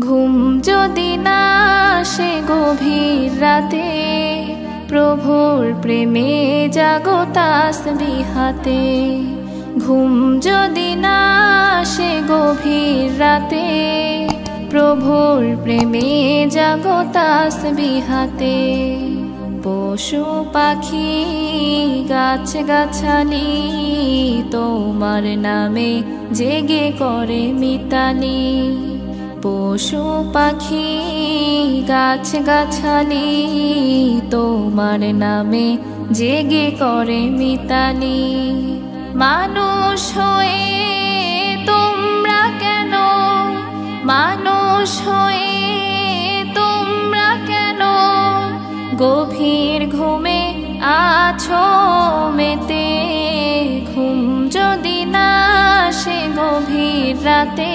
ঘুম যদি না আসে গভীর রাতে, প্রভুর প্রেমে জাগো তাসবিহ হাতে। ঘুম যদি না আসে গভীর রাতে, প্রভুর প্রেমে জাগো তাসবিহ হাতে। পশু পাখি গাছ গাছালি তোমার নামে জেগে করে মিতালি। পশু পাখি গাছ গাছালি তোমার নামে জেগে করে মিতালি। মানুষ হয়ে তোমরা কেন, মানুষ হয়ে তোমরা কেন গভীর ঘুমে আছো মেতে। ঘুম যদি না আসে গভীর রাতে,